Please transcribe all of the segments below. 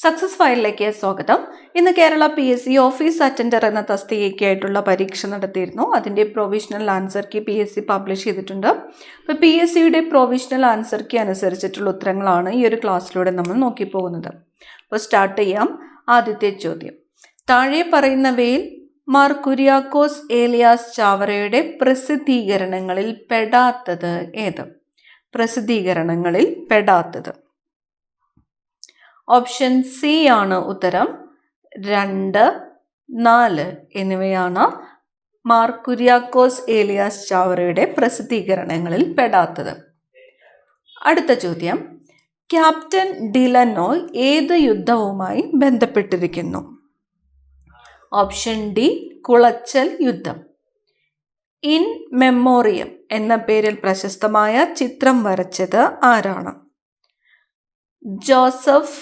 Success ഫയലിലേക്ക് സ്വാഗതം. ഇന്ന് കേരള PSC ഓഫീസ് അറ്റൻഡർ എന്ന തസ്തികയ്ക്കായിട്ടുള്ള പരീക്ഷ നടത്തിയിരുന്നു. അതിൻ്റെ provisional answer key PSC publish ചെയ്തിട്ടുണ്ട്. അപ്പോൾ PSCയുടെ പ്രൊവിഷണൽ ആൻസർ കീ അനുസരിച്ചിട്ടുള്ള ഉത്തരങ്ങളാണ് ഈ ഒരു ക്ലാസ്സിലൂടെ നമ്മൾ നോക്കി പോകുന്നത്. അപ്പോൾ സ്റ്റാർട്ട് ചെയ്യാം. ആദ്യത്തെ ചോദ്യം, താഴെ പറയുന്നവയിൽ മാർ കുര്യാക്കോസ് ഏലിയാസ് ചാവറയുടെ പ്രസിദ്ധീകരണങ്ങളിൽ പെടാത്തത് ഏത്? പ്രസിദ്ധീകരണങ്ങളിൽ പെടാത്തത് ഓപ്ഷൻ സി ആണ് ഉത്തരം. 2, 4 എന്നിവയാണ് മാർ കുര്യാക്കോസ് ഏലിയാസ് ചാവറയുടെ പ്രസിദ്ധീകരണങ്ങളിൽ പെടാത്തത്. അടുത്ത ചോദ്യം, ക്യാപ്റ്റൻ ഡിലനോയ് ഏത് യുദ്ധവുമായി ബന്ധപ്പെട്ടിരിക്കുന്നു? ഓപ്ഷൻ ഡി, കുളച്ചൽ യുദ്ധം. ഇൻ മെമ്മോറിയം എന്ന പേരിൽ പ്രശസ്തമായ ചിത്രം വരച്ചത് ആരാണ്? Joseph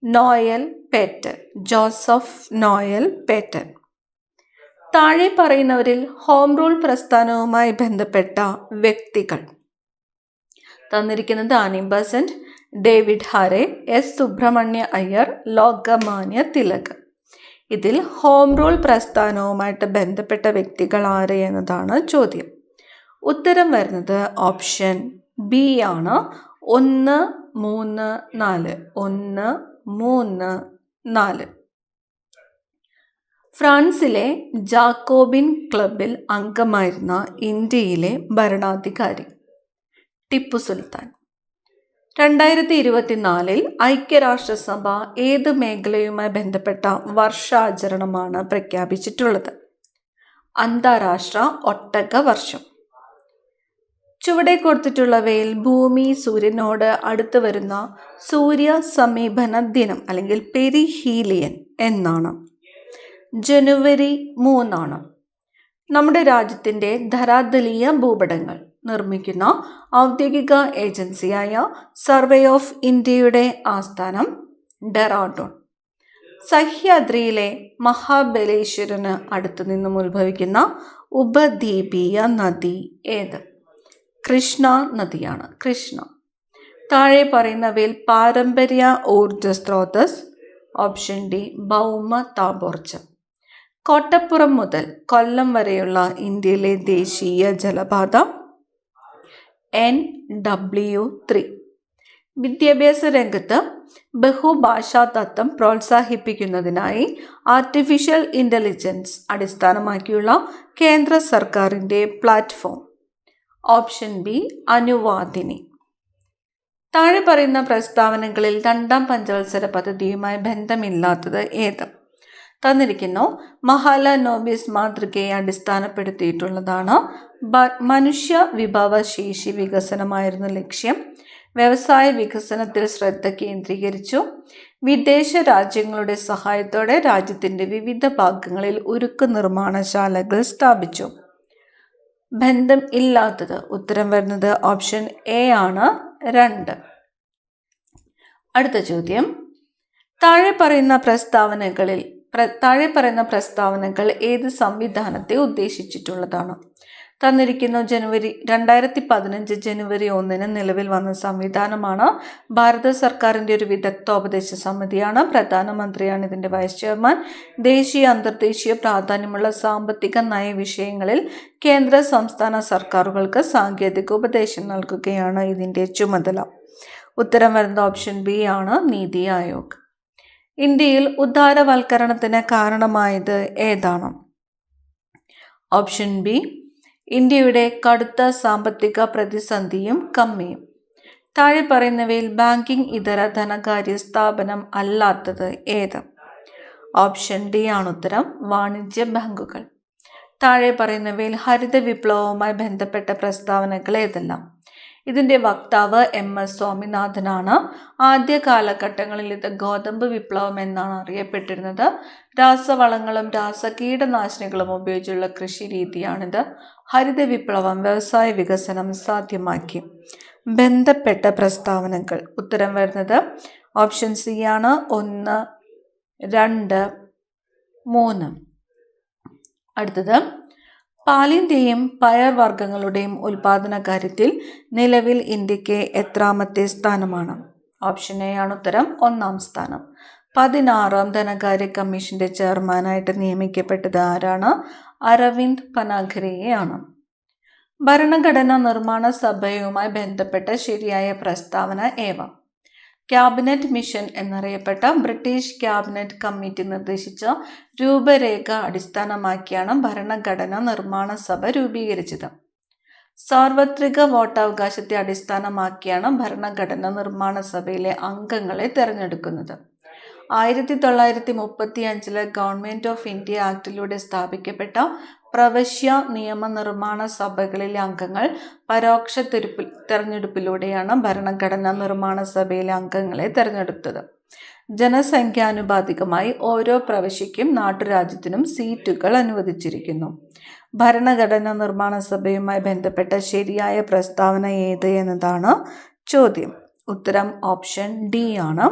Noel Paton. Joseph Noel Paton. താഴെ പറയുന്നവരിൽ ഹോം റൂൾ പ്രസ്ഥാനവുമായി ബന്ധപ്പെട്ട വ്യക്തികൾ തന്നിരിക്കുന്നത് Annie Besant, David Hare, S Subramania Iyer, Lokmanya Tilak. ഇതിൽ ഹോം റൂൾ പ്രസ്ഥാനവുമായിട്ട് ബന്ധപ്പെട്ട വ്യക്തികൾ ആര് എന്നതാണ് ചോദ്യം. ഉത്തരം വരുന്നത് ഓപ്ഷൻ ബി ആണ്. 1, 3, 4. 1, 3, 4. ഫ്രാൻസിലെ ജാക്കോബിൻ ക്ലബിൽ അംഗമായിരുന്ന ഇന്ത്യയിലെ ഭരണാധികാരി ടിപ്പു സുൽത്താൻ. 2024 ഐക്യരാഷ്ട്രസഭ ഏത് മേഖലയുമായി ബന്ധപ്പെട്ട വർഷാചരണമാണ് പ്രഖ്യാപിച്ചിട്ടുള്ളത്? അന്താരാഷ്ട്ര ഒട്ടക വർഷം. ചുവടെ കൊടുത്തിട്ടുള്ളവയിൽ ഭൂമി സൂര്യനോട് അടുത്ത് വരുന്ന സൂര്യ സമീപന ദിനം അല്ലെങ്കിൽ പെരിഹീലിയൻ എന്നാണ്? ജനുവരി 3 ആണ്. നമ്മുടെ രാജ്യത്തിൻ്റെ ധരാതലീയ ഭൂപടങ്ങൾ നിർമ്മിക്കുന്ന ഔദ്യോഗിക ഏജൻസിയായ സർവേ ഓഫ് ഇന്ത്യയുടെ ആസ്ഥാനം ഡെറാഡൂൺ. സഹ്യാദ്രിയിലെ മഹാബലേശ്വരന് അടുത്തു നിന്നും ഉത്ഭവിക്കുന്ന ഉപദ്വീപീയ നദി ഏത്? കൃഷ്ണ നദിയാണ്. കൃഷ്ണ. താഴെ പറയുന്നവയിൽ പാരമ്പര്യ ഊർജ സ്രോതസ്. ഓപ്ഷൻ ഡി, ഭൗമ താപോർജ്ജം. കോട്ടപ്പുറം മുതൽ കൊല്ലം വരെയുള്ള ഇന്ത്യയിലെ ദേശീയ ജലപാത NW3. വിദ്യാഭ്യാസ രംഗത്ത് ബഹുഭാഷാ തത്വം പ്രോത്സാഹിപ്പിക്കുന്നതിനായി ആർട്ടിഫിഷ്യൽ ഇൻ്റലിജൻസ് അടിസ്ഥാനമാക്കിയുള്ള കേന്ദ്ര സർക്കാരിൻ്റെ പ്ലാറ്റ്ഫോം? Option B, Anuvadini. താഴെ പറയുന്ന പ്രസ്താവനകളിൽ 2ാം പഞ്ചവത്സര പദ്ധതിയുമായി ബന്ധമില്ലാത്തത് ഏത്? തന്നിരിക്കുന്നു. മഹാലനോബിസ് മാതൃകയെ അടിസ്ഥാനപ്പെടുത്തിയിട്ടുള്ളതാണ്. മനുഷ്യ വിഭവശേഷി വികസനമായിരുന്നു ലക്ഷ്യം. വ്യവസായ വികസനത്തിൽ ശ്രദ്ധ കേന്ദ്രീകരിച്ചു. വിദേശ രാജ്യങ്ങളുടെ സഹായത്തോടെ രാജ്യത്തിൻ്റെ വിവിധ ഭാഗങ്ങളിൽ ഉരുക്ക് നിർമ്മാണശാലകൾ സ്ഥാപിച്ചു. ബന്ധം ഇല്ലാത്തത് ഉത്തരം വരുന്നത് ഓപ്ഷൻ എ ആണ്. 2. അടുത്ത ചോദ്യം, താഴെ പറയുന്ന പ്രസ്താവനകൾ ഏത് സംവിധാനത്തെ ഉദ്ദേശിച്ചിട്ടുള്ളതാണ്? തന്നിരിക്കുന്നു. 2015 ജനുവരി 1 നിലവിൽ വന്ന സംവിധാനമാണ്. ഭാരത സർക്കാരിൻ്റെ ഒരു വിദഗ്ധോപദേശ സമിതിയാണ്. പ്രധാനമന്ത്രിയാണ് ഇതിൻ്റെ വൈസ് ചെയർമാൻ. ദേശീയ അന്തർദേശീയ പ്രാധാന്യമുള്ള സാമ്പത്തിക നയ വിഷയങ്ങളിൽ കേന്ദ്ര സംസ്ഥാന സർക്കാരുകൾക്ക് സാങ്കേതിക ഉപദേശം നൽകുകയാണ് ഇതിൻ്റെ ചുമതല. ഉത്തരം വരുന്നത് ഓപ്ഷൻ ബി ആണ്, നീതി ആയോഗ്. ഇന്ത്യയിൽ ഉദാരവൽക്കരണത്തിന് കാരണമായത് ഏതാണ്? ഓപ്ഷൻ ബി, ഇന്ത്യയുടെ കടുത്ത സാമ്പത്തിക പ്രതിസന്ധിയും കമ്മിയും. താഴെ പറയുന്നവയിൽ ബാങ്കിംഗ് ഇതര ധനകാര്യ സ്ഥാപനം അല്ലാത്തത് ഏത്? ഓപ്ഷൻ ഡി ആണ് ഉത്തരം, വാണിജ്യ ബാങ്കുകൾ. താഴെ പറയുന്നവയിൽ ഹരിത വിപ്ലവവുമായി ബന്ധപ്പെട്ട പ്രസ്താവനകൾ ഏതെല്ലാം? ഇതിൻ്റെ വക്താവ് MS സ്വാമിനാഥനാണ്. ആദ്യ കാലഘട്ടങ്ങളിൽ ഇത് ഗോതമ്പ് വിപ്ലവം എന്നാണ് അറിയപ്പെട്ടിരുന്നത്. രാസവളങ്ങളും രാസകീടനാശിനികളും ഉപയോഗിച്ചുള്ള കൃഷി രീതിയാണിത്. ഹരിത വിപ്ലവം വ്യവസായ വികസനം സാധ്യമാക്കി. ബന്ധപ്പെട്ട പ്രസ്താവനകൾ ഉത്തരം വരുന്നത് ഓപ്ഷൻ സി ആണ്. 1, 2, 3. അടുത്തത്, പാലിൻ്റെയും പയർവർഗ്ഗങ്ങളുടെയും ഉൽപാദന കാര്യത്തിൽ നിലവിൽ ഇന്ത്യക്ക് എത്രാമത്തെ സ്ഥാനമാണ്? ഓപ്ഷൻ എ ആണ് ഉത്തരം, 1ാം സ്ഥാനം. 16-ാം ധനകാര്യ കമ്മീഷന്റെ ചെയർമാനായിട്ട് നിയമിക്കപ്പെട്ടത് ആരാണ്? അരവിന്ദ് പനാഗരെയാണ്. ഭരണഘടനാ നിർമ്മാണ സഭയുമായി ബന്ധപ്പെട്ട ശരിയായ പ്രസ്താവന ഏവ? ക്യാബിനറ്റ് മിഷൻ എന്നറിയപ്പെട്ട ബ്രിട്ടീഷ് ക്യാബിനറ്റ് കമ്മിറ്റി നിർദ്ദേശിച്ച രൂപരേഖ അടിസ്ഥാനമാക്കിയാണ് ഭരണഘടനാ നിർമ്മാണ സഭ രൂപീകരിച്ചത്. സാർവത്രിക വോട്ടവകാശത്തെ അടിസ്ഥാനമാക്കിയാണ് ഭരണഘടനാ നിർമ്മാണ സഭയിലെ അംഗങ്ങളെ തെരഞ്ഞെടുക്കുന്നത്. 1935 ഗവൺമെന്റ് ഓഫ് ഇന്ത്യ ആക്ടിലൂടെ സ്ഥാപിക്കപ്പെട്ട പ്രവശ്യ നിയമനിർമ്മാണ സഭകളിലെ അംഗങ്ങൾ പരോക്ഷ തെരഞ്ഞെടുപ്പിലൂടെയാണ് ഭരണഘടനാ നിർമ്മാണ സഭയിലെ അംഗങ്ങളെ തെരഞ്ഞെടുത്തത്. ജനസംഖ്യാനുപാതികമായി ഓരോ പ്രവശ്യയ്ക്കും നാട്ടുരാജ്യത്തിനും സീറ്റുകൾ അനുവദിച്ചിരിക്കുന്നു. ഭരണഘടനാ നിർമ്മാണ സഭയുമായി ബന്ധപ്പെട്ട ശരിയായ പ്രസ്താവന ഏത് എന്നതാണ് ചോദ്യം. ഉത്തരം ഓപ്ഷൻ ഡി ആണ്.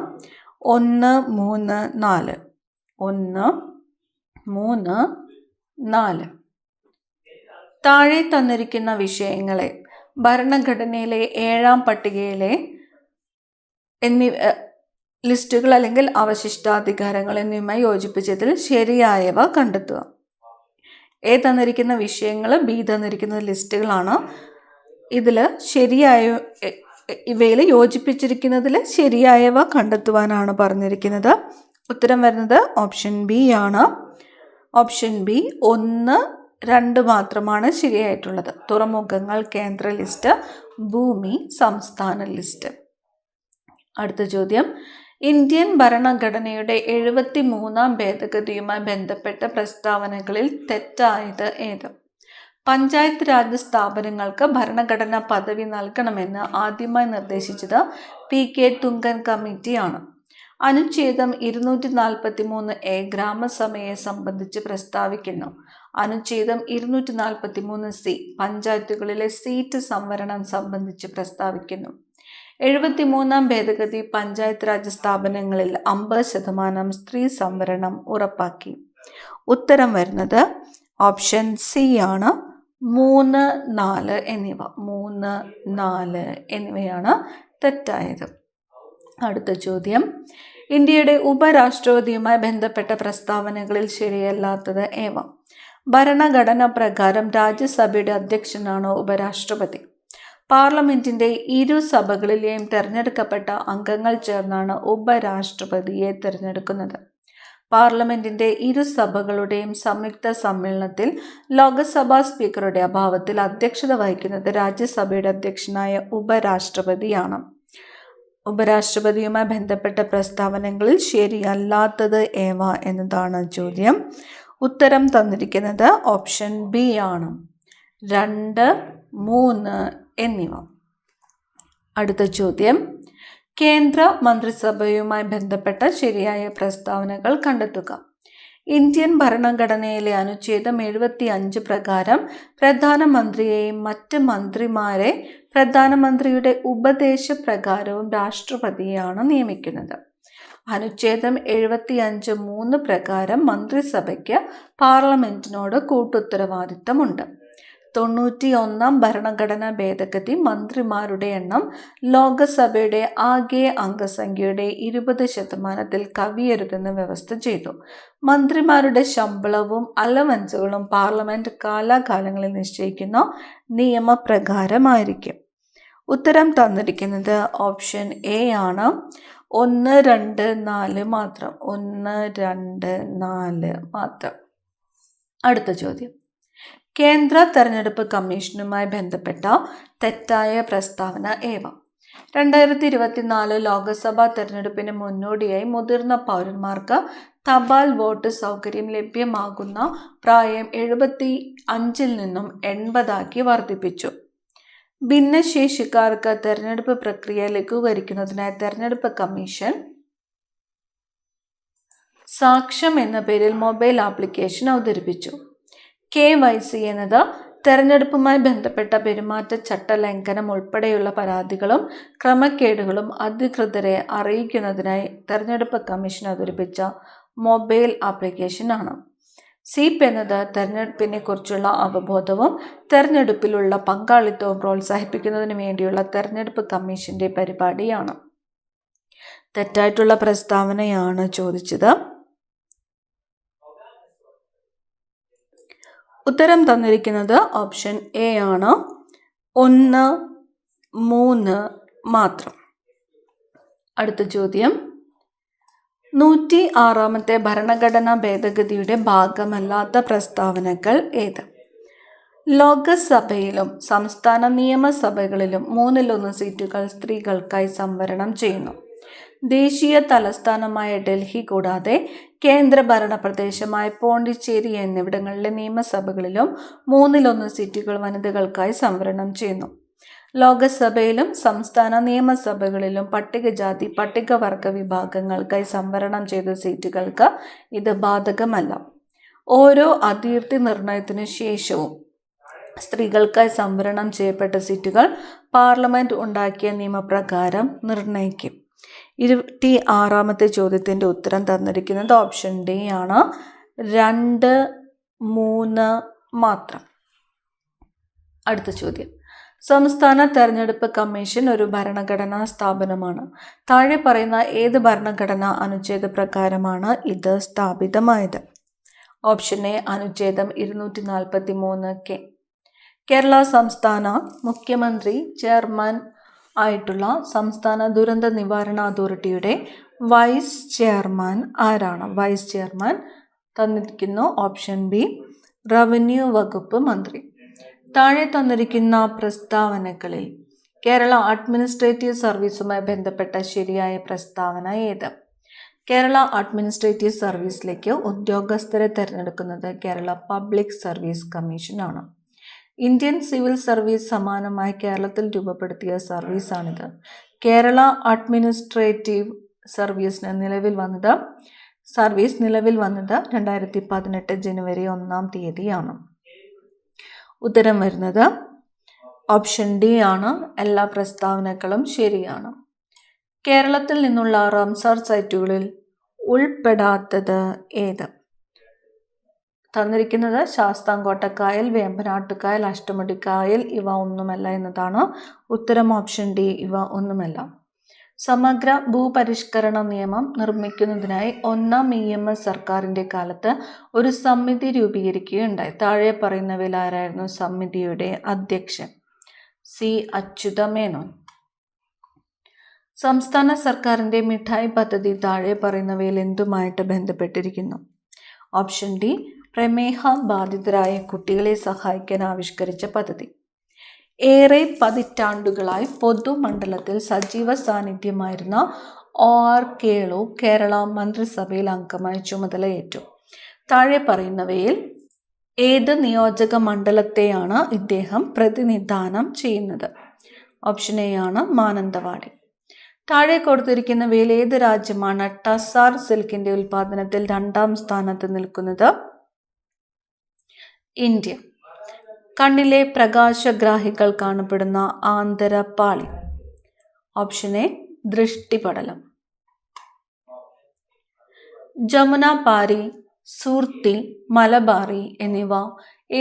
1, 3, 4. 1, 3, 4. താഴെ തന്നിരിക്കുന്ന വിഷയങ്ങളെ ഭരണഘടനയിലെ 7-ാം പട്ടികയിലെ ലിസ്റ്റുകൾ അല്ലെങ്കിൽ അവശിഷ്ടാധികാരങ്ങൾ എന്നിവയുമായി യോജിപ്പിച്ചതിൽ ശരിയായവ കണ്ടെത്തുക. എ തന്നിരിക്കുന്ന വിഷയങ്ങൾ, ബി തന്നിരിക്കുന്ന ലിസ്റ്റുകളാണ്. ഇവയിൽ യോജിപ്പിച്ചിരിക്കുന്നതിൽ ശരിയായവ കണ്ടെത്തുവാനാണ് പറഞ്ഞിരിക്കുന്നത്. ഉത്തരം വരുന്നത് ഓപ്ഷൻ ബി ആണ്. ഓപ്ഷൻ ബി 1, 2 മാത്രമാണ് ശരിയായിട്ടുള്ളത്. തുറമുഖങ്ങൾ കേന്ദ്ര ലിസ്റ്റ്, ഭൂമി സംസ്ഥാന ലിസ്റ്റ്. അടുത്ത ചോദ്യം, ഇന്ത്യൻ ഭരണഘടനയുടെ 73-ാം ഭേദഗതിയുമായി ബന്ധപ്പെട്ട പ്രസ്താവനകളിൽ തെറ്റായത് ഏത്? പഞ്ചായത്ത് രാജ് സ്ഥാപനങ്ങൾക്ക് ഭരണഘടനാ പദവി നൽകണമെന്ന് ആദ്യമായി നിർദ്ദേശിച്ചത് PK തുങ്കൻ കമ്മിറ്റിയാണ്. അനുച്ഛേദം 243A ഗ്രാമസഭയെ സംബന്ധിച്ച് പ്രസ്താവിക്കുന്നു. അനുച്ഛേദം 243C പഞ്ചായത്തുകളിലെ സീറ്റ് സംവരണം സംബന്ധിച്ച് പ്രസ്താവിക്കുന്നു. 73-ാം ഭേദഗതി പഞ്ചായത്ത് രാജ് സ്ഥാപനങ്ങളിൽ 50% സ്ത്രീ സംവരണം ഉറപ്പാക്കി. ഉത്തരം വരുന്നത് ഓപ്ഷൻ സി ആണ്. 3, 4 എന്നിവ. 3, 4 എന്നിവയാണ് തെറ്റായത്. അടുത്ത ചോദ്യം, ഇന്ത്യയുടെ ഉപരാഷ്ട്രപതിയുമായി ബന്ധപ്പെട്ട പ്രസ്താവനകളിൽ ശരിയല്ലാത്തത് ഏവ? ഭരണഘടന പ്രകാരം രാജ്യസഭയുടെ അധ്യക്ഷനാണ് ഉപരാഷ്ട്രപതി. പാർലമെന്റിന്റെ ഇരു സഭകളിലെയും തെരഞ്ഞെടുക്കപ്പെട്ട അംഗങ്ങൾ ചേർന്നാണ് ഉപരാഷ്ട്രപതിയെ തിരഞ്ഞെടുക്കുന്നത്. പാർലമെന്റിന്റെ ഇരു സഭകളുടെയും സംയുക്ത സമ്മേളനത്തിൽ ലോക്സഭാ സ്പീക്കറുടെ അഭാവത്തിൽ അധ്യക്ഷത വഹിക്കുന്നത് രാജ്യസഭയുടെ അധ്യക്ഷനായ ഉപരാഷ്ട്രപതിയാണ്. ഉപരാഷ്ട്രപതിയുമായി ബന്ധപ്പെട്ട പ്രസ്താവനകളിൽ ശരിയല്ലാത്തത് ഏവ എന്നതാണ് ചോദ്യം. ഉത്തരം തന്നിരിക്കുന്നത് ഓപ്ഷൻ ബി ആണ്. 2, 3 എന്നിവ. അടുത്ത ചോദ്യം, കേന്ദ്ര മന്ത്രിസഭയുമായി ബന്ധപ്പെട്ട ശരിയായ പ്രസ്താവനകൾ കണ്ടെത്തുക. ഇന്ത്യൻ ഭരണഘടനയിലെ അനുച്ഛേദം 75 പ്രകാരം പ്രധാനമന്ത്രിയെയും മറ്റ് മന്ത്രിമാരെ പ്രധാനമന്ത്രിയുടെ ഉപദേശപ്രകാരവും രാഷ്ട്രപതിയാണ് നിയമിക്കുന്നത്. അനുച്ഛേദം 75(3) പ്രകാരം മന്ത്രിസഭയ്ക്ക് പാർലമെന്റിനോട് കൂട്ടുത്തരവാദിത്തമുണ്ട്. 91-ാം ഭരണഘടനാ ഭേദഗതി മന്ത്രിമാരുടെ എണ്ണം ലോക്സഭയുടെ ആകെ അംഗസംഖ്യയുടെ 20% കവിയരുതെന്ന് വ്യവസ്ഥ ചെയ്തു. മന്ത്രിമാരുടെ ശമ്പളവും അലവൻസുകളും പാർലമെന്റ് കാലാകാലങ്ങളിൽ നിശ്ചയിക്കുന്ന നിയമപ്രകാരമായിരിക്കും. ഉത്തരം തന്നിരിക്കുന്നത് ഓപ്ഷൻ എ ആണ്. 1, 2, 4 മാത്രം. 1, 2, 4 മാത്രം. അടുത്ത ചോദ്യം, കേന്ദ്ര തെരഞ്ഞെടുപ്പ് കമ്മീഷനുമായി ബന്ധപ്പെട്ട തെറ്റായ പ്രസ്താവന ഏവ? 2024 ലോക്സഭാ തെരഞ്ഞെടുപ്പിന് മുന്നോടിയായി മുതിർന്ന പൗരന്മാർക്ക് തപാൽ വോട്ട് സൗകര്യം ലഭ്യമാകുന്ന പ്രായം 75 നിന്നും 80 വർദ്ധിപ്പിച്ചു. ഭിന്നശേഷിക്കാർക്ക് തെരഞ്ഞെടുപ്പ് പ്രക്രിയ ലഘൂകരിക്കുന്നതിനായി തെരഞ്ഞെടുപ്പ് കമ്മീഷൻ സാക്ഷ്യം എന്ന പേരിൽ മൊബൈൽ ആപ്ലിക്കേഷൻ അവതരിപ്പിച്ചു. KYC എന്നത് തെരഞ്ഞെടുപ്പുമായി ബന്ധപ്പെട്ട പെരുമാറ്റച്ചട്ട ലംഘനം ഉൾപ്പെടെയുള്ള പരാതികളും ക്രമക്കേടുകളും അധികൃതരെ അറിയിക്കുന്നതിനായി തെരഞ്ഞെടുപ്പ് കമ്മീഷൻ അവതരിപ്പിച്ച മൊബൈൽ ആപ്ലിക്കേഷനാണ്. SEEP എന്നത് തെരഞ്ഞെടുപ്പിനെ കുറിച്ചുള്ള അവബോധവും തെരഞ്ഞെടുപ്പിലുള്ള പങ്കാളിത്തവും പ്രോത്സാഹിപ്പിക്കുന്നതിന് വേണ്ടിയുള്ള തെരഞ്ഞെടുപ്പ് കമ്മീഷന്റെ പരിപാടിയാണ്. തെറ്റായിട്ടുള്ള പ്രസ്താവനയാണ് ചോദിച്ചത്. ഉത്തരം തന്നിരിക്കുന്നത് ഓപ്ഷൻ എ ആണ്. 1, 3 മാത്രം. അടുത്ത ചോദ്യം, 106ാമത്തെ ഭരണഘടനാ ഭേദഗതിയുടെ ഭാഗമല്ലാത്ത പ്രസ്താവനകൾ ഏത്? ലോകസഭയിലും സംസ്ഥാന നിയമസഭകളിലും 1/3 സീറ്റുകൾ സ്ത്രീകൾക്കായി സംവരണം ചെയ്യുന്നു. ദേശീയ തലസ്ഥാനമായ ഡൽഹി കൂടാതെ കേന്ദ്രഭരണ പ്രദേശമായ പോണ്ടിച്ചേരി എന്നിവിടങ്ങളിലെ നിയമസഭകളിലും 1/3 സീറ്റുകൾ വനിതകൾക്കായി സംവരണം ചെയ്യുന്നു. ലോകസഭയിലും സംസ്ഥാന നിയമസഭകളിലും പട്ടികജാതി പട്ടികവർഗ വിഭാഗങ്ങൾക്കായി സംവരണം ചെയ്ത സീറ്റുകൾക്ക് ഇത് ബാധകമല്ല. ഓരോ അതിർത്തി നിർണയത്തിനു ശേഷവും സ്ത്രീകൾക്കായി സംവരണം ചെയ്യപ്പെട്ട സീറ്റുകൾ പാർലമെന്റ് ഉണ്ടാക്കിയ നിയമപ്രകാരം നിർണയിക്കും. 26ാമത്തെ ചോദ്യത്തിൻ്റെ ഉത്തരം തന്നിരിക്കുന്നത് ഓപ്ഷൻ ഡി ആണ്. 2, 3 മാത്രം. അടുത്ത ചോദ്യം, സംസ്ഥാന തെരഞ്ഞെടുപ്പ് കമ്മീഷൻ ഒരു ഭരണഘടനാ സ്ഥാപനമാണ്. താഴെ പറയുന്ന ഏത് ഭരണഘടനാ അനുച്ഛേദ പ്രകാരമാണ് ഇത് സ്ഥാപിതമായത്? ഓപ്ഷൻ എ അനുച്ഛേദം 243K. കേരള സംസ്ഥാന മുഖ്യമന്ത്രി ചെയർമാൻ ആയിട്ടുള്ള സംസ്ഥാന ദുരന്ത നിവാരണ അതോറിറ്റിയുടെ വൈസ് ചെയർമാൻ ആരാണ്? വൈസ് ചെയർമാൻ തന്നിരിക്കുന്നു ഓപ്ഷൻ ബി റവന്യൂ വകുപ്പ് മന്ത്രി. താഴെ തന്നിരിക്കുന്ന പ്രസ്താവനകളിൽ കേരള അഡ്മിനിസ്ട്രേറ്റീവ് സർവീസുമായി ബന്ധപ്പെട്ട ശരിയായ പ്രസ്താവന ഏത്? കേരള അഡ്മിനിസ്ട്രേറ്റീവ് സർവീസിലേക്ക് ഉദ്യോഗസ്ഥരെ തിരഞ്ഞെടുക്കുന്നത് കേരള പബ്ലിക് സർവീസ് കമ്മീഷനാണ്. ഇന്ത്യൻ സിവിൽ സർവീസ് സമാനമായി കേരളത്തിൽ രൂപപ്പെടുത്തിയ സർവീസാണിത്. കേരള അഡ്മിനിസ്ട്രേറ്റീവ് സർവീസ് നിലവിൽ വന്നത് 2018 ജനുവരി 1 ഉത്തരം വരുന്നത് ഓപ്ഷൻ ഡി ആണ്. എല്ലാ പ്രസ്താവനകളും ശരിയാണ്. കേരളത്തിൽ നിന്നുള്ള റാംസാർ സൈറ്റുകളിൽ ഉൾപ്പെടാത്തത് ഏത്? തന്നിരിക്കുന്നത് ശാസ്താംകോട്ടക്കായൽ, വേമ്പനാട്ടുകായൽ, അഷ്ടമുടിക്കായൽ ഇവ ഒന്നുമല്ല എന്നതാണ്. ഉത്തരം ഓപ്ഷൻ ഡി, ഇവ ഒന്നുമല്ല. സമഗ്ര ഭൂപരിഷ്കരണ നിയമം നിർമ്മിക്കുന്നതിനായി 1ാം EMS സർക്കാരിൻ്റെ കാലത്ത് ഒരു സമിതി രൂപീകരിക്കുകയുണ്ടായി. താഴെ പറയുന്നവയിൽ ആരായിരുന്നു സമിതിയുടെ അധ്യക്ഷൻ? സി അച്യുതമേനോൻ. സംസ്ഥാന സർക്കാരിൻ്റെ മിഠായി പദ്ധതി താഴെ പറയുന്നവയിൽ എന്തുമായിട്ട് ബന്ധപ്പെട്ടിരിക്കുന്നു? ഓപ്ഷൻ ഡി പ്രമേഹ ബാധിതരായ കുട്ടികളെ സഹായിക്കാൻ ആവിഷ്കരിച്ച പദ്ധതി. ഏറെ പതിറ്റാണ്ടുകളായി പൊതുമണ്ഡലത്തിൽ സജീവ സാന്നിധ്യമായിരുന്ന OR കേളു കേരള മന്ത്രിസഭയിൽ അംഗമായി ചുമതലയേറ്റു. താഴെ പറയുന്നവയിൽ ഏത് നിയോജക മണ്ഡലത്തെയാണ് ഇദ്ദേഹം പ്രതിനിധാനം ചെയ്യുന്നത്? ഓപ്ഷൻ എ ആണ് മാനന്തവാടി. താഴെ കൊടുത്തിരിക്കുന്നവയിൽ ഏത് രാജ്യമാണ് ടസാർ സിൽക്കിന്റെ ഉൽപാദനത്തിൽ 2ാം സ്ഥാനത്ത് നിൽക്കുന്നത്? ഇന്ത്യ. കണ്ണിലെ പ്രകാശഗ്രാഹികൾ കാണപ്പെടുന്ന ആന്തരപാളി. ഓപ്ഷൻ എ ദൃഷ്ടിപടലം. ജമുനാപാരി, സൂർത്തി, മലബാറി എന്നിവ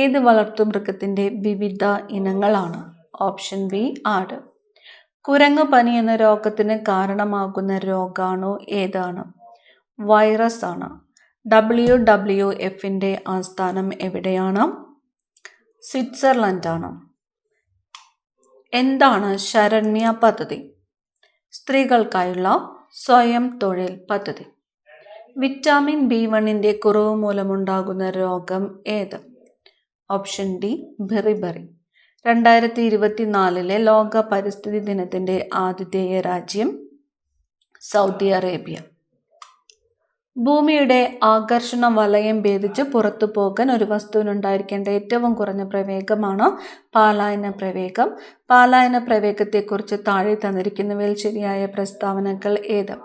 ഏത് വളർത്തുമൃഗത്തിന്റെ വിവിധ ഇനങ്ങളാണ്? ഓപ്ഷൻ ബി ആട്. കുരങ്ങുപനി എന്ന രോഗത്തിന് കാരണമാകുന്ന രോഗാണു ഏതാണ്? വൈറസ് ആണ്. WWFന്റെ ആസ്ഥാനം എവിടെയാണ്? സ്വിറ്റ്സർലൻഡ് ആണ്. എന്താണ് ശരണ്യ പദ്ധതി? സ്ത്രീകൾക്കായുള്ള സ്വയം തൊഴിൽ പദ്ധതി. വിറ്റാമിൻ B1ന്റെ കുറവ് മൂലമുണ്ടാകുന്ന രോഗം ഏത്? Option D beriberi. 2024 ലോക പരിസ്ഥിതി ദിനത്തിന്റെ ആതിഥേയ രാജ്യം സൗദി അറേബ്യ. ഭൂമിയുടെ ആകർഷണ വലയം ഭേദിച്ച് പുറത്തു പോകാൻ ഒരു വസ്തുവിനുണ്ടായിരിക്കേണ്ട ഏറ്റവും കുറഞ്ഞ പ്രവേഗമാണ് പാലായന പ്രവേഗം. പാലായന പ്രവേഗത്തെക്കുറിച്ച് താഴെ തന്നിരിക്കുന്നവയിൽ ശരിയായ പ്രസ്താവനകൾ ഏത്?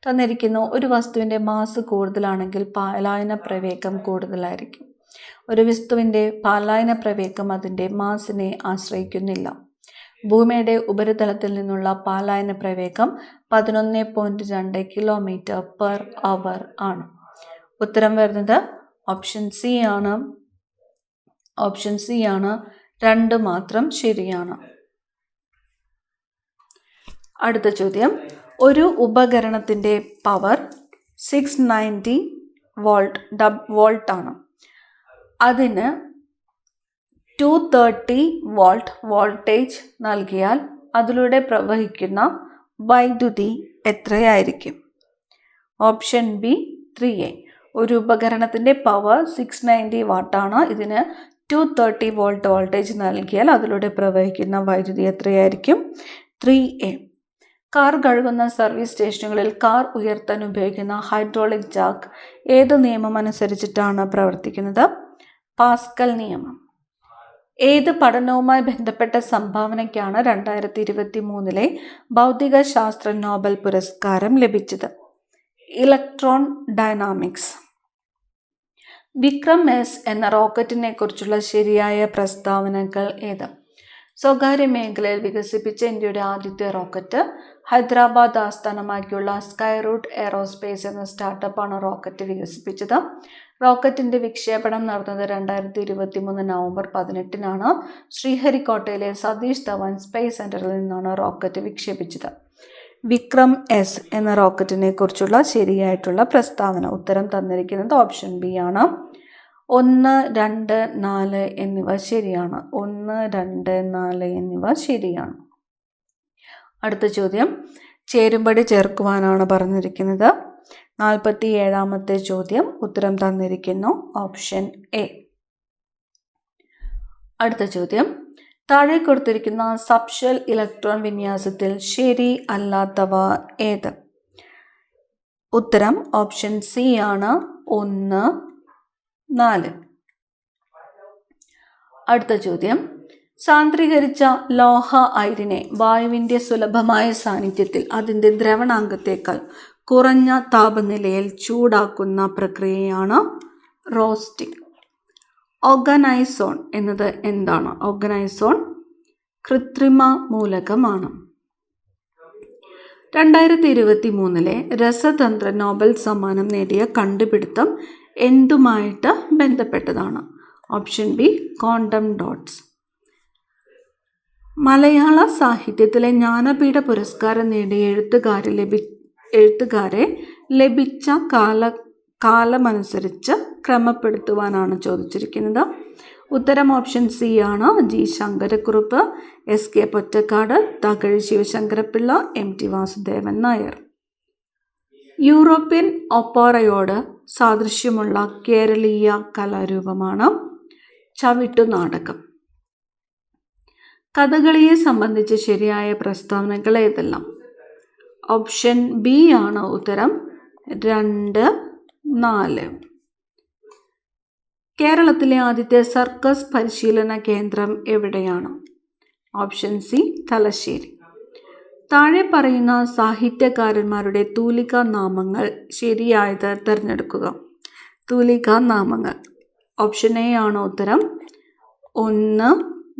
തന്നിരിക്കുന്നു ഒരു വസ്തുവിൻ്റെ മാസ് കൂടുതലാണെങ്കിൽ പാലായന പ്രവേഗം കൂടുതലായിരിക്കും. ഒരു വസ്തുവിൻ്റെ പാലായന പ്രവേഗം അതിൻ്റെ മാസിനെ ആശ്രയിക്കുന്നില്ല. ഭൂമിയുടെ ഉപരിതലത്തിൽ നിന്നുള്ള പാലായന പ്രവേഗം 11.2 km/h ആണ്. ഉത്തരം വരുന്നത് ഓപ്ഷൻ സി ആണ്. ഓപ്ഷൻ സി ആണ്. 2 മാത്രം ശരിയാണ്. അടുത്ത ചോദ്യം, ഒരു ഉപകരണത്തിൻ്റെ പവർ 690 വോൾട്ട് ആണ്. അതിന് 230 വോൾട്ടേജ് നൽകിയാൽ അതിലൂടെ പ്രവഹിക്കുന്ന വൈദ്യുതി എത്രയായിരിക്കും? Option B 3A. ഒരു ഉപകരണത്തിൻ്റെ പവർ 690 വാട്ടാണ്. ഇതിന് 230 വോൾട്ടേജ് നൽകിയാൽ അതിലൂടെ പ്രവഹിക്കുന്ന വൈദ്യുതി എത്രയായിരിക്കും? 3A. കാർ കഴുകുന്ന സർവീസ് സ്റ്റേഷനുകളിൽ കാർ ഉയർത്താൻ ഉപയോഗിക്കുന്ന ഹൈഡ്രോളിക് ജാക്ക് ഏത് നിയമം അനുസരിച്ചിട്ടാണ് പ്രവർത്തിക്കുന്നത്? പാസ്കൽ നിയമം. ഏത് പഠനവുമായി ബന്ധപ്പെട്ട സംഭാവനയ്ക്കാണ് 2023 ഭൗതിക ശാസ്ത്ര നോബൽ പുരസ്കാരം ലഭിച്ചത്? Electron dynamics. വിക്രം എസ് എന്ന റോക്കറ്റിനെ കുറിച്ചുള്ള ശരിയായ പ്രസ്താവനകൾ ഏത്? സ്വകാര്യ മേഖലയിൽ വികസിപ്പിച്ച ഇന്ത്യയുടെ ആദ്യത്തെ റോക്കറ്റ്. ഹൈദരാബാദ് ആസ്ഥാനമാക്കിയുള്ള സ്കൈറൂട്ട് എയറോസ്പേസ് എന്ന സ്റ്റാർട്ടപ്പാണ് റോക്കറ്റ് വികസിപ്പിച്ചത്. റോക്കറ്റിന്റെ വിക്ഷേപണം നടന്നത് 2023 നവംബർ 18 ശ്രീഹരിക്കോട്ടയിലെ സതീഷ് ധവാൻ സ്പേസ് സെന്ററിൽ നിന്നാണ് റോക്കറ്റ് വിക്ഷേപിച്ചത്. വിക്രം എസ് എന്ന റോക്കറ്റിനെ കുറിച്ചുള്ള ശരിയായിട്ടുള്ള പ്രസ്താവന. ഉത്തരം തന്നിരിക്കുന്നത് ഓപ്ഷൻ ബി ആണ്. 1, 2, 4 എന്നിവ ശരിയാണ്. 1, 2, 4 എന്നിവ ശരിയാണ്. അടുത്ത ചോദ്യം ചേരുംപടി ചേർക്കുവാനാണ് പറഞ്ഞിരിക്കുന്നത്. 47ാമത്തെ ചോദ്യം. ഉത്തരം തന്നിരിക്കുന്നു ഓപ്ഷൻ എ. അടുത്ത ചോദ്യം താഴെ കൊടുത്തിരിക്കുന്ന സബ്ഷെൽ ഇലക്ട്രോൺ വിന്യാസത്തിൽ ശരി അല്ലാത്തവ ഏത്? ഉത്തരം ഓപ്ഷൻ സി ആണ്. 1, 4. അടുത്ത ചോദ്യം സാന്ദ്രീകരിച്ച ലോഹ അയിരിനെ വായുവിൻ്റെ സുലഭമായ സാന്നിധ്യത്തിൽ അതിൻ്റെ ദ്രവണാങ്കത്തേക്കാൾ കുറഞ്ഞ താപനിലയിൽ ചൂടാക്കുന്ന പ്രക്രിയയാണ് റോസ്റ്റിംഗ്. ഓർഗനൈസോൺ എന്നത് എന്താണ്? ഓർഗനൈസോൺ കൃത്രിമ മൂലകമാണ്. 2023 രസതന്ത്ര നോബൽ സമ്മാനം നേടിയ കണ്ടുപിടുത്തം എന്തുമായിട്ട് ബന്ധപ്പെട്ടതാണ്? Option B quantum dots. മലയാള സാഹിത്യത്തിലെ ജ്ഞാനപീഠ പുരസ്കാരം നേടിയ എഴുത്തുകാരെ ലഭിച്ച കാലമനുസരിച്ച് ക്രമപ്പെടുത്തുവാനാണ് ചോദിച്ചിരിക്കുന്നത്. ഉത്തരം ഓപ്ഷൻ സി ആണ്. G Sankarakurup, SK Pottekkatt, Thakazhi Sivasankarapillai, MT Vasudevan Nair. European ഒപ്പേറയോട് സാദൃശ്യമുള്ള കേരളീയ കലാരൂപമാണ് ചവിട്ടുനാടകം. കഥകളിയെ സംബന്ധിച്ച് ശരിയായ പ്രസ്താവനകൾ ഏതെല്ലാം? ഓപ്ഷൻ ബി ആണ് ഉത്തരം. 2, 4. കേരളത്തിലെ ആദ്യത്തെ സർക്കസ് പരിശീലന കേന്ദ്രം എവിടെയാണ്? Option C Thalassery. താഴെ പറയുന്ന സാഹിത്യകാരന്മാരുടെ തൂലികാ നാമങ്ങൾ ശരിയായത് തിരഞ്ഞെടുക്കുക. തൂലികാ നാമങ്ങൾ. ഓപ്ഷൻ എ ആണ് ഉത്തരം. 1,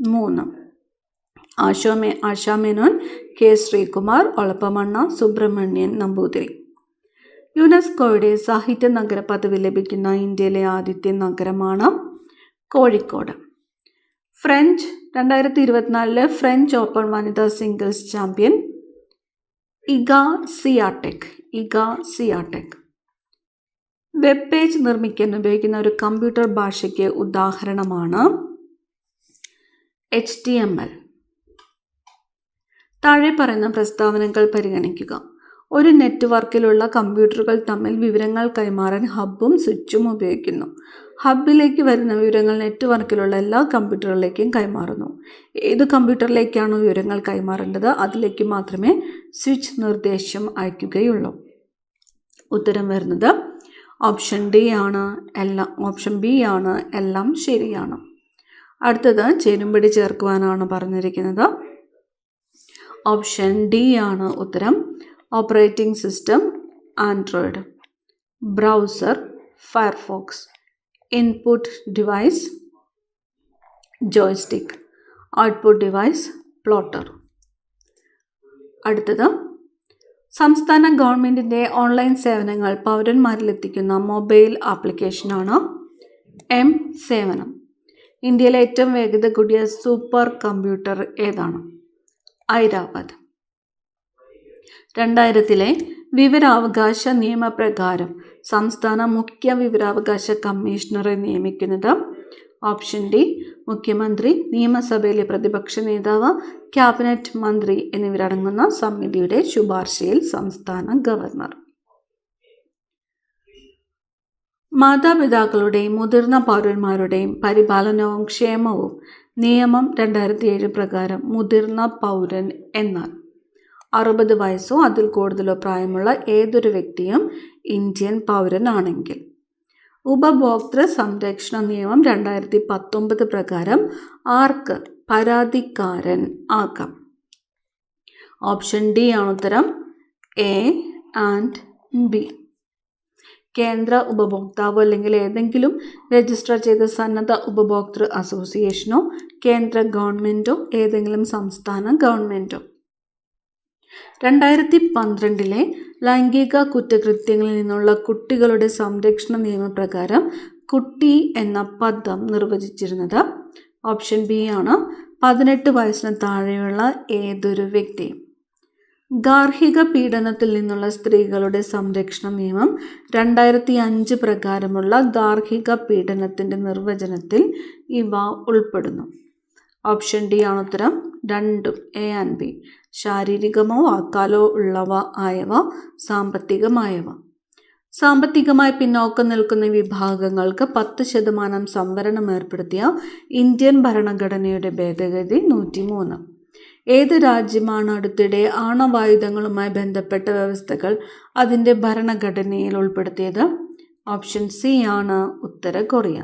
3. ആശാമേനോൻ, K. ശ്രീകുമാർ, ഒളപ്പമണ്ണ, സുബ്രഹ്മണ്യൻ നമ്പൂതിരി. യുനെസ്കോയുടെ സാഹിത്യ നഗര പദവി ലഭിക്കുന്ന ഇന്ത്യയിലെ ആദ്യത്തെ നഗരമാണ് കോഴിക്കോട്. 2024 ഫ്രഞ്ച് ഓപ്പൺ വനിതാ singles champion Iga സിയാടെക്. Web page നിർമ്മിക്കാൻ ഉപയോഗിക്കുന്ന ഒരു കമ്പ്യൂട്ടർ ഭാഷയ്ക്ക് ഉദാഹരണമാണ് HTML. താഴെ പറയുന്ന പ്രസ്താവനകൾ പരിഗണിക്കുക. ഒരു നെറ്റ്വർക്കിലുള്ള കമ്പ്യൂട്ടറുകൾ തമ്മിൽ വിവരങ്ങൾ കൈമാറാൻ ഹബ്ബും സ്വിച്ചും ഉപയോഗിക്കുന്നു. ഹബ്ബിലേക്ക് വരുന്ന വിവരങ്ങൾ നെറ്റ്വർക്കിലുള്ള എല്ലാ കമ്പ്യൂട്ടറുകളിലേക്കും കൈമാറുന്നു. ഏത് കമ്പ്യൂട്ടറിലേക്കാണോ വിവരങ്ങൾ കൈമാറേണ്ടത് അതിലേക്ക് മാത്രമേ സ്വിച്ച് നിർദ്ദേശം അയക്കുകയുള്ളൂ. ഉത്തരം വരുന്നത് ഓപ്ഷൻ ഡി ആണ്. ഓപ്ഷൻ ബി ആണ്. എല്ലാം ശരിയാണ്. അടുത്തത് ചേരുംപടി ചേർക്കുവാനാണ് പറഞ്ഞിരിക്കുന്നത്. ഓപ്ഷൻ ഡി ആണ് ഉത്തരം. Operating system Android, browser Firefox, input device joystick, output device plotter. അടുത്തത് സംസ്ഥാന ഗവൺമെൻറ്റിൻ്റെ ഓൺലൈൻ സേവനങ്ങൾ പൗരന്മാരിലെത്തിക്കുന്ന മൊബൈൽ ആപ്ലിക്കേഷനാണ് സേവനം. ഇന്ത്യയിലെ ഏറ്റവും വേഗത കൂടിയ സൂപ്പർ കമ്പ്യൂട്ടർ ഏതാണ്? ഐരാവത്. 2000 വിവരാവകാശ നിയമപ്രകാരം സംസ്ഥാന മുഖ്യ വിവരാവകാശ കമ്മീഷണറെ നിയമിക്കുന്നത്? ഓപ്ഷൻ ഡി മുഖ്യമന്ത്രി, നിയമസഭയിലെ പ്രതിപക്ഷ നേതാവ്, ക്യാബിനറ്റ് മന്ത്രി എന്നിവരടങ്ങുന്ന സമിതിയുടെ ശുപാർശയിൽ സംസ്ഥാന ഗവർണർ. മാതാപിതാക്കളുടെയും മുതിർന്ന പൗരന്മാരുടെയും പരിപാലനവും ക്ഷേമവും നിയമം 2007 പ്രകാരം മുതിർന്ന പൗരൻ എന്നാൽ 60 വയസ്സോ അതിൽ കൂടുതലോ പ്രായമുള്ള ഏതൊരു വ്യക്തിയും ഇന്ത്യൻ പൗരനാണെങ്കിൽ. ഉപഭോക്തൃ സംരക്ഷണ നിയമം 2019 പ്രകാരം ആർക്ക് പരാതിക്കാരൻ ആക്കാം? ഓപ്ഷൻ ഡി ആണ് ഉത്തരം. A and B. കേന്ദ്ര ഉപഭോക്താവ് അല്ലെങ്കിൽ ഏതെങ്കിലും രജിസ്റ്റർ ചെയ്ത സന്നദ്ധ ഉപഭോക്തൃ അസോസിയേഷനോ കേന്ദ്ര ഗവൺമെൻറ്റോ ഏതെങ്കിലും സംസ്ഥാന ഗവൺമെൻറ്റോ. 2012 ലൈംഗിക കുറ്റകൃത്യങ്ങളിൽ നിന്നുള്ള കുട്ടികളുടെ സംരക്ഷണ നിയമപ്രകാരം കുട്ടി എന്ന പദം നിർവചിച്ചിരുന്നത്? ഓപ്ഷൻ ബി ആണ് 18 വയസ്സിന് താഴെയുള്ള ഏതൊരു വ്യക്തിയും. ഗാർഹിക പീഡനത്തിൽ നിന്നുള്ള സ്ത്രീകളുടെ സംരക്ഷണ നിയമം 2005 പ്രകാരമുള്ള ഗാർഹിക പീഡനത്തിൻ്റെ നിർവചനത്തിൽ ഇവ ഉൾപ്പെടുന്നു? ഓപ്ഷൻ ഡി ആണ് ഉത്തരം. രണ്ടും, എ ആൻഡ് ബി. ശാരീരികമോ വാക്കാലോ ഉള്ളവ ആയവ, സാമ്പത്തികമായവ. സാമ്പത്തികമായി പിന്നോക്കം നിൽക്കുന്ന വിഭാഗങ്ങൾക്ക് 10% സംവരണം ഏർപ്പെടുത്തിയ ഇന്ത്യൻ ഭരണഘടനയുടെ ഭേദഗതി 103. ഏത് രാജ്യമാണ് അടുത്തിടെ ആണവായുധങ്ങളുമായി ബന്ധപ്പെട്ട വ്യവസ്ഥകൾ അതിൻ്റെ ഭരണഘടനയിൽ ഉൾപ്പെടുത്തിയത്? ഓപ്ഷൻ സി ആണ് ഉത്തര കൊറിയ.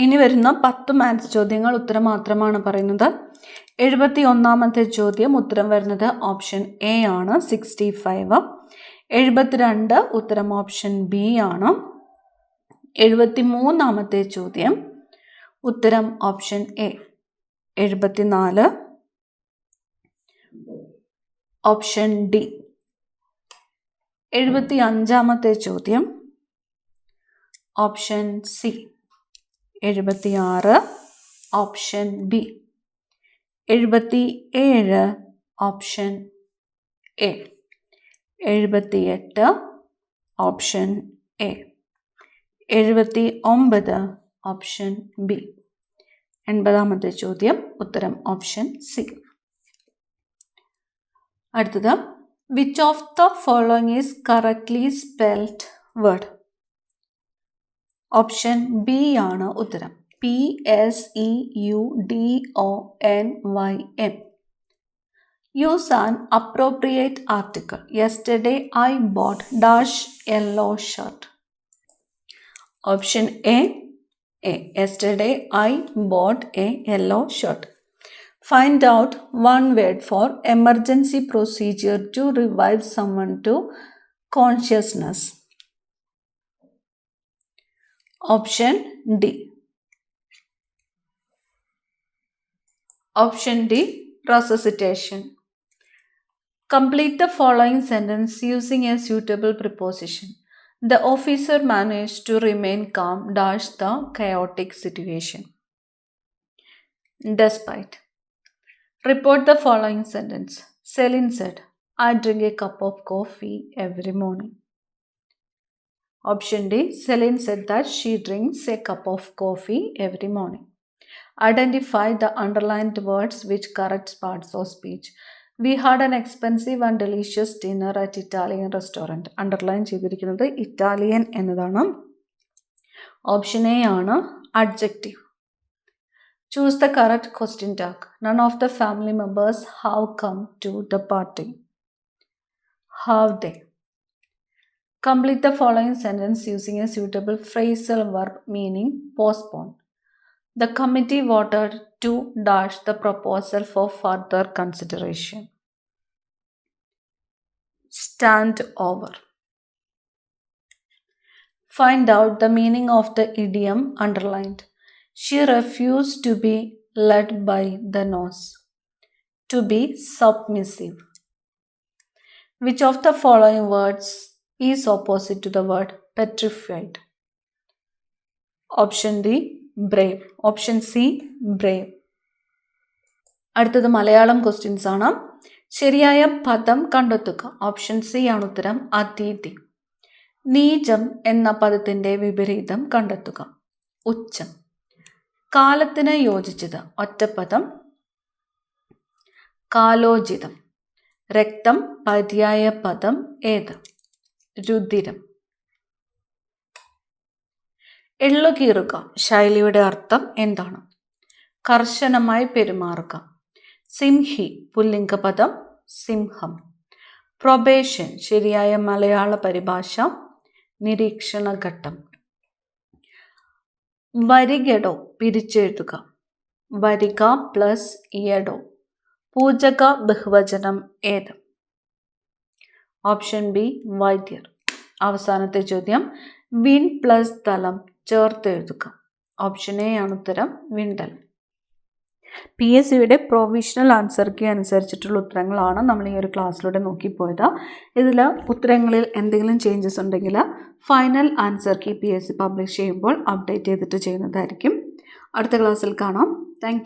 ഇനി വരുന്ന 10 മാത്സ് ചോദ്യങ്ങൾ ഉത്തരം മാത്രമാണ് പറയുന്നത്. 71ാമത്തെ ചോദ്യം ഉത്തരം വരുന്നത് ഓപ്ഷൻ എ ആണ്, 65. 72 ഉത്തരം ഓപ്ഷൻ ബി ആണ്. 73ാമത്തെ ചോദ്യം ഉത്തരം ഓപ്ഷൻ എ. 74 option D. 75ാമത്തെ ചോദ്യം option C. 76 option B. 77 option A. 78 option A. 79 option B. 80ാമത്തെ ചോദ്യം ഉത്തരം ഓപ്ഷൻ സി. അടുത്തത്, which of the following is correctly spelled word? Option B ആണ് ഉത്തരം. PSEUDONYM. Use an appropriate article. Yesterday I bought dash yellow shirt. Option A. Yesterday I bought a yellow shirt. Find out one word for emergency procedure to revive someone to consciousness. Option D. Option D. Resuscitation. Complete the following sentence using a suitable preposition. The officer managed to remain calm dash the chaotic situation. Despite. Report the following sentence. Celine said, I drink a cup of coffee every morning. Option D. Celine said that she drinks a cup of coffee every morning. Identify the underlined words which correct parts of speech. We had an expensive and delicious dinner at Italian restaurant. Underline ചെയ്തിരിക്കുന്നത് Italian എന്നതാണ്. Option A ആണ് adjective. Choose the correct question tag. None of the family members have come to the party. Have they? Complete the following sentence using a suitable phrasal verb meaning postpone. The committee voted to dash the proposal for further consideration. Stand over. Find out the meaning of the idiom underlined. She refused to be led by the nose. To be submissive. Which of the following words is opposite to the word petrified? Option D. Brave. Option C. Brave. അടുത്തത് Malayalam questions ആണ്. ശരിയായ പദം കണ്ടെത്തുക. Option C ആണ് ഉത്തരം, അതീതി. നീചം എന്ന പദത്തിന്റെ വിപരീതം കണ്ടെത്തുക. ഉച്ചം. കാലത്തിന് യോജിച്ചത്. ഒറ്റപ്പദം. കാലോചിതം. രക്തം പര്യായ പദം ഏത്? രുധിരം. എള്ളുകീറുക ശൈലിയുടെ അർത്ഥം എന്താണ്? കർശനമായി പെരുമാറുക. സിംഹി പുല്ലിംഗ പദം, സിംഹം. പ്രൊബേഷൻ ശരിയായ മലയാള പരിഭാഷ, നിരീക്ഷണ ഘട്ടം. വരികടോ പിരിച്ചെഴുതുക. വരിക പ്ലസ് യടോ. പൂജക ബഹുവചനം ഏത്? ഓപ്ഷൻ ബി വൈദ്യർ. അവസാനത്തെ ചോദ്യം, വിൺ പ്ലസ് തലം ചേർത്തെഴുതുക. ഓപ്ഷൻ എ ആണ് ഉത്തരം, വിണ്ടൽ. PSCയുടെ പ്രൊവിഷണൽ ആൻസർ കീ അനുസരിച്ചിട്ടുള്ള ഉത്തരങ്ങളാണ് നമ്മൾ ഈ ഒരു ക്ലാസ്സിലൂടെ നോക്കിപ്പോയത്. ഇതിൽ ഉത്തരങ്ങളിൽ എന്തെങ്കിലും ചേഞ്ചസ് ഉണ്ടെങ്കിൽ final answer key PSC publish ചെയ്യുമ്പോൾ അപ്ഡേറ്റ് ചെയ്തിട്ട് ചെയ്യുന്നതായിരിക്കും. അടുത്ത ക്ലാസ്സിൽ കാണാം. താങ്ക്